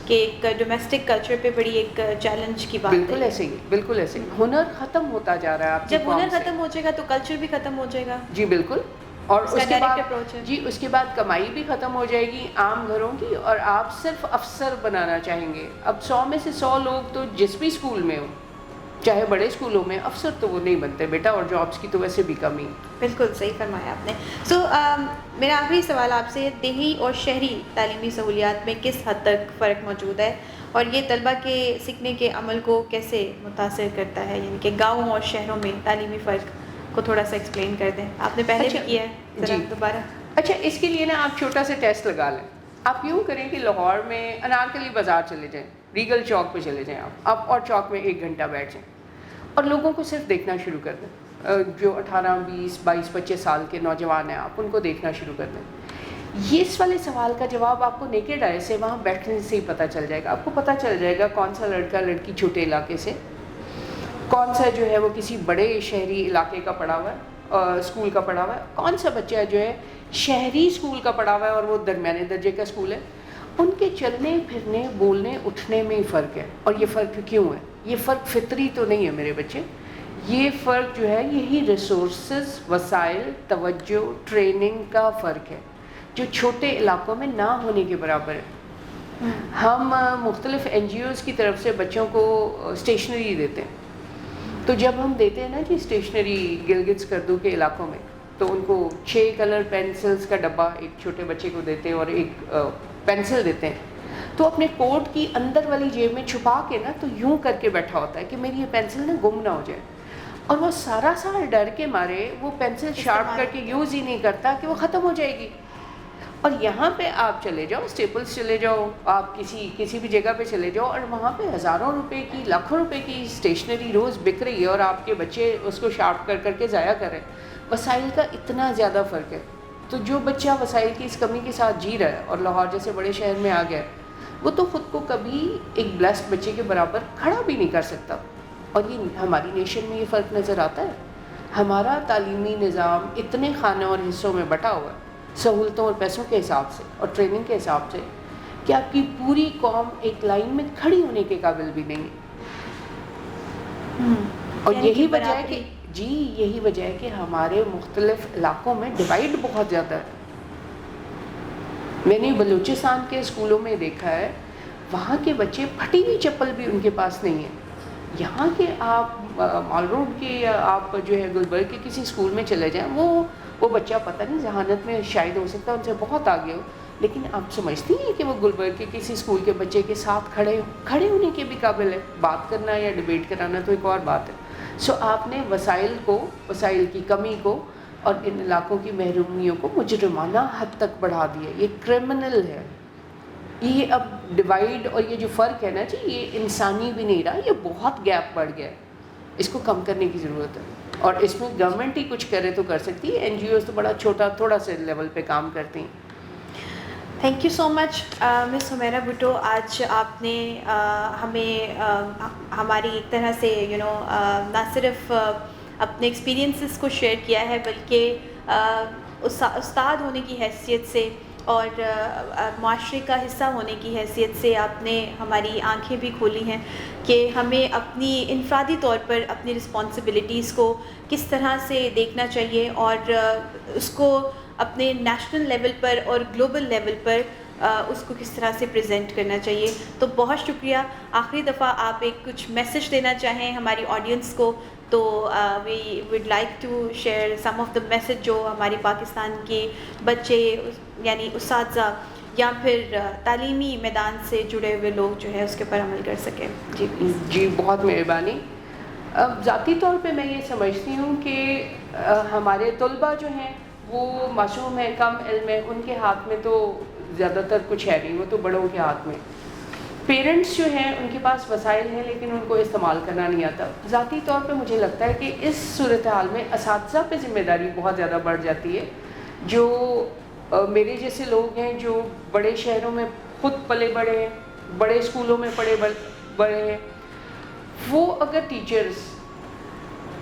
کہ ایک ڈومیسٹک کلچر پہ بڑی ایک چیلنج کی بات ہے. بالکل ایسے ہی, بالکل ایسے ہی. ہنر ختم ہوتا جا رہا ہے آپ. جب ہنر ختم ہو جائے گا تو کلچر بھی ختم ہو جائے گا. جی بالکل. اور اس کے بعد جی اس کے بعد کمائی بھی ختم ہو جائے گی عام گھروں کی, اور آپ صرف افسر بنانا چاہیں گے. اب 100 میں سے 100 لوگ تو جس بھی اسکول میں ہوں, چاہے بڑے اسکولوں میں, افسر تو وہ نہیں بنتے بیٹا, اور جابس کی تو ویسے بھی کمی. بالکل صحیح فرمایا آپ نے. سو میرا آخری سوال آپ سے, دیہی اور شہری تعلیمی سہولیات میں کس حد تک فرق موجود ہے, اور یہ طلبہ کے سیکھنے کے عمل کو کیسے متاثر کرتا ہے؟ یعنی کہ گاؤں اور شہروں میں تعلیمی فرق کو تھوڑا سا ایکسپلین کر دیں. آپ نے پہلے بھی کیا ہے, ذرا دوبارہ. اچھا, اس کے لیے نا آپ چھوٹا سا ٹیسٹ لگا لیں. آپ یوں کریں کہ لاہور میں انارکلی بازار چلے جائیں, ریگل چوک پہ چلے جائیں آپ اور چوک میں 1 گھنٹہ بیٹھ جائیں اور لوگوں کو صرف دیکھنا شروع کر دیں. جو 18, 20, 22, 25 سال کے نوجوان ہیں, آپ ان کو دیکھنا شروع کر دیں. یہ اس والے سوال کا جواب آپ کو نیکڈ آئی سے وہاں بیٹھنے سے ہی پتہ چل جائے گا. آپ کو پتہ چل جائے گا کون سا لڑکا لڑکی چھوٹے علاقے سے, کون سا جو ہے وہ کسی بڑے شہری علاقے کا پڑھا ہوا ہے, اسکول کا پڑھا ہوا ہے, کون سا بچہ جو ہے شہری اسکول کا پڑھا ہوا ہے اور وہ درمیانے درجے کا اسکول ہے. ان کے چلنے پھرنے, بولنے, اٹھنے میں ہی فرق ہے. اور یہ فرق کیوں ہے؟ یہ فرق فطری تو نہیں ہے میرے بچے, یہ فرق جو ہے یہی ریسورسز, وسائل, توجہ, ٹریننگ کا فرق ہے, جو چھوٹے علاقوں میں نہ ہونے کے برابر ہے. ہم مختلف NGOs کی طرف سے بچوں کو اسٹیشنری دیتے ہیں, تو جب ہم دیتے ہیں نا جی اسٹیشنری گلگت سکردو کے علاقوں میں, تو ان کو 6 کلر پینسلز کا ڈبہ ایک چھوٹے بچے کو دیتے ہیں اور ایک پینسل دیتے ہیں. تو اپنے کوٹ کی اندر والی جیب میں چھپا کے نا, تو یوں کر کے بیٹھا ہوتا ہے کہ میری یہ پینسل نا گم نہ ہو جائے, اور وہ سارا سال ڈر کے مارے وہ پینسل شارپ کر کے یوز ہی نہیں کرتا کہ وہ ختم ہو جائے گی. اور یہاں پہ آپ چلے جاؤ, اسٹیپلس چلے جاؤ, آپ کسی بھی جگہ پہ چلے جاؤ, اور وہاں پہ ہزاروں روپے کی, لاکھوں روپے کی اسٹیشنری روز بک رہی ہے, اور آپ کے بچے اس کو شارپ کر کے ضائع کریں. وسائل کا اتنا زیادہ فرق ہے. تو جو بچہ وسائل کی اس کمی کے ساتھ جی رہا ہے اور لاہور جیسے بڑے شہر میں آ گیا, وہ تو خود کو کبھی ایک بلیسڈ بچے کے برابر کھڑا بھی نہیں کر سکتا. اور یہ ہماری نیشن میں یہ فرق نظر آتا ہے. ہمارا تعلیمی نظام اتنے خانوں اور حصوں میں بٹا ہوا ہے, سہولتوں اور پیسوں کے حساب سے اور ٹریننگ کے حساب سے, کہ آپ کی پوری قوم ایک لائن میں کھڑی ہونے کے قابل بھی نہیں ہے. اور یہی وجہ ہے کہ یہی وجہ ہے کہ ہمارے مختلف علاقوں میں ڈیوائڈ بہت زیادہ ہے. میں نے بلوچستان کے اسکولوں میں دیکھا ہے, وہاں کے بچے پھٹی ہوئی چپل بھی ان کے پاس نہیں ہے. یہاں کے آپ مال روڈ کے یا آپ جو ہے گلبرگ کے کسی اسکول میں چلے جائیں, وہ بچہ پتہ نہیں ذہانت میں شاید ہو سکتا ہے ان سے بہت آگے ہو, لیکن آپ سمجھتی ہیں کہ وہ گلبرگ کے کسی اسکول کے بچے کے ساتھ کھڑے ہونے کے بھی قابل ہے. بات کرنا یا ڈبیٹ کرانا تو ایک اور بات ہے. سو آپ نے وسائل کی کمی کو اور ان علاقوں کی محرومیوں کو مجرمانہ حد تک بڑھا دیا. یہ کرمنل ہے. یہ اب ڈیوائیڈ اور یہ جو فرق ہے نا جی, یہ انسانی بھی نہیں رہا, یہ بہت گیپ بڑھ گیا ہے. اس کو کم کرنے کی ضرورت ہے, اور اس میں گورنمنٹ ہی کچھ کرے تو کر سکتی ہے. این جی اوز تو بڑا تھوڑا سے لیول پہ کام کرتی ہیں. تھینک یو سو مچ مس حمیرہ بھٹو. آج آپ نے ہمیں ہماری ایک طرح سے نہ صرف اپنے ایکسپیرینسز کو شیئر کیا ہے, بلکہ استاد ہونے کی حیثیت سے اور معاشرے کا حصہ ہونے کی حیثیت سے آپ نے ہماری آنکھیں بھی کھولی ہیں کہ ہمیں اپنی انفرادی طور پر اپنی رسپانسبلٹیز کو کس طرح سے دیکھنا چاہیے, اور اس کو اپنے نیشنل لیول پر اور گلوبل لیول پر اس کو کس طرح سے پریزنٹ کرنا چاہیے. تو بہت شکریہ. آخری دفعہ آپ کچھ میسج دینا چاہیں ہماری آڈینس کو, تو we would like to share some of the message جو ہماری پاکستان کے بچے یعنی اساتذہ یا پھر تعلیمی میدان سے جڑے ہوئے لوگ جو ہے اس کے اوپر عمل کر سکیں. جی بہت مہربانی. ذاتی طور پہ میں یہ سمجھتی ہوں کہ ہمارے طلباء جو ہیں وہ معصوم ہیں, کم علم ہے, ان کے ہاتھ میں تو زیادہ تر کچھ ہے نہیں, وہ تو بڑوں کے ہاتھ میں. پیرنٹس جو ہیں ان کے پاس وسائل ہیں لیکن ان کو استعمال کرنا نہیں آتا. ذاتی طور پہ مجھے لگتا ہے کہ اس صورتحال میں اساتذہ پہ ذمہ داری بہت زیادہ بڑھ جاتی ہے. جو میرے جیسے لوگ ہیں جو بڑے شہروں میں خود پلے بڑے ہیں, بڑے اسکولوں میں پڑھے بڑے ہیں, وہ اگر ٹیچرز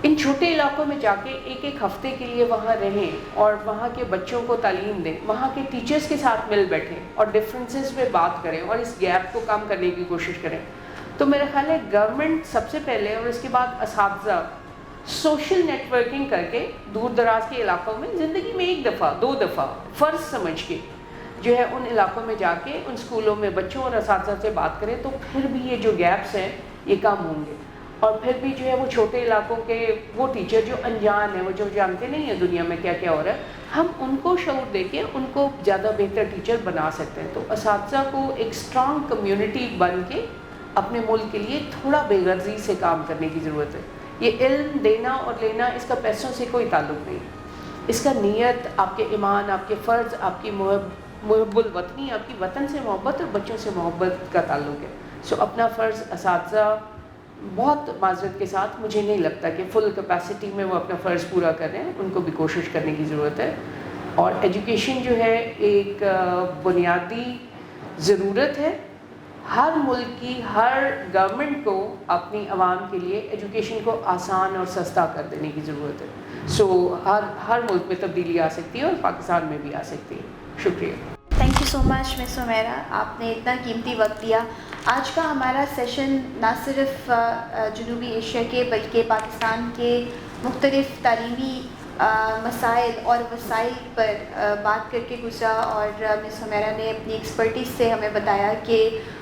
ان چھوٹے علاقوں میں جا کے ایک ہفتے کے لیے وہاں رہیں اور وہاں کے بچوں کو تعلیم دیں, وہاں کے ٹیچرز کے ساتھ مل بیٹھیں اور ڈفرینسز پہ بات کریں اور اس گیپ کو کم کرنے کی کوشش کریں, تو میرا خیال ہے گورنمنٹ سب سے پہلے اور اس کے بعد اساتذہ سوشل نیٹ ورکنگ کر کے دور دراز کے علاقوں میں زندگی میں 1 دفعہ 2 دفعہ فرض سمجھ کے جو ہے ان علاقوں میں جا کے ان اسکولوں میں بچوں اور اساتذہ سے بات کریں, تو پھر بھی یہ جو گیپس ہیں یہ کم ہوں گے. اور پھر بھی جو ہے وہ چھوٹے علاقوں کے وہ ٹیچر جو انجان ہیں, وہ جو جانتے نہیں ہیں دنیا میں کیا کیا ہو رہا ہے, ہم ان کو شعور دے کے ان کو زیادہ بہتر ٹیچر بنا سکتے ہیں. تو اساتذہ کو ایک اسٹرانگ کمیونٹی بن کے اپنے ملک کے لیے تھوڑا بے غرضی سے کام کرنے کی ضرورت ہے. یہ علم دینا اور لینا اس کا پیسوں سے کوئی تعلق نہیں, اس کا نیت, آپ کے ایمان, آپ کے فرض, آپ کی محب الوطنی, آپ کی وطن سے محبت اور بچوں سے محبت کا تعلق ہے. سو اپنا فرض اساتذہ بہت معذرت کے ساتھ مجھے نہیں لگتا کہ فل کیپیسٹی میں وہ اپنا فرض پورا کر رہے ہیں, ان کو بھی کوشش کرنے کی ضرورت ہے. اور ایجوکیشن جو ہے ایک بنیادی ضرورت ہے. ہر ملک کی ہر گورنمنٹ کو اپنی عوام کے لیے ایجوکیشن کو آسان اور سستا کر دینے کی ضرورت ہے. سو ہر ملک میں تبدیلی آ سکتی ہے اور پاکستان میں بھی آ سکتی ہے. شکریہ. تھینک یو سو مچ مس حمیرہ, آپ نے اتنا قیمتی وقت دیا. آج کا ہمارا سیشن نہ صرف جنوبی ایشیا کے بلکہ پاکستان کے مختلف تعلیمی مسائل اور وسائل پر بات کر کے گزرا, اور مس حمیرہ نے اپنی ایکسپرٹیز سے ہمیں بتایا کہ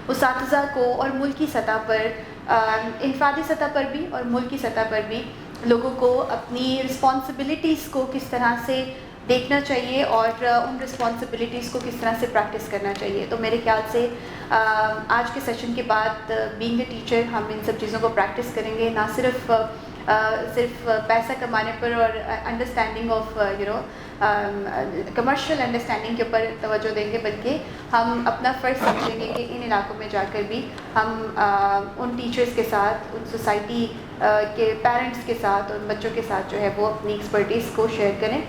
اساتذہ کو اور ملکی سطح پر, انفرادی سطح پر بھی اور ملکی سطح پر بھی لوگوں کو اپنی رسپانسبلٹیز کو کس طرح سے دیکھنا چاہیے اور ان رسپانسبلٹیز کو کس طرح سے پریکٹس کرنا چاہیے. تو میرے خیال سے آج کے سیشن کے بعد بینگ اے ٹیچر ہم ان سب چیزوں کو پریکٹس کریں گے, نہ صرف پیسہ کمانے پر اور انڈرسٹینڈنگ آف کمرشل انڈرسٹینڈنگ کے اوپر توجہ دیں گے, بلکہ ہم اپنا فرض سمجھیں گے کہ ان علاقوں میں جا کر بھی ہم ان ٹیچرز کے ساتھ, ان سوسائٹی کے پیرنٹس کے ساتھ, ان بچوں کے ساتھ جو ہے وہ اپنی ایکسپرٹیز کو شیئر کریں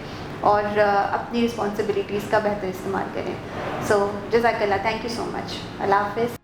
اور اپنی رسپانسبلٹیز کا بہتر استعمال کریں. سو جزاک اللہ, تھینک یو سو مچ. اللہ حافظ.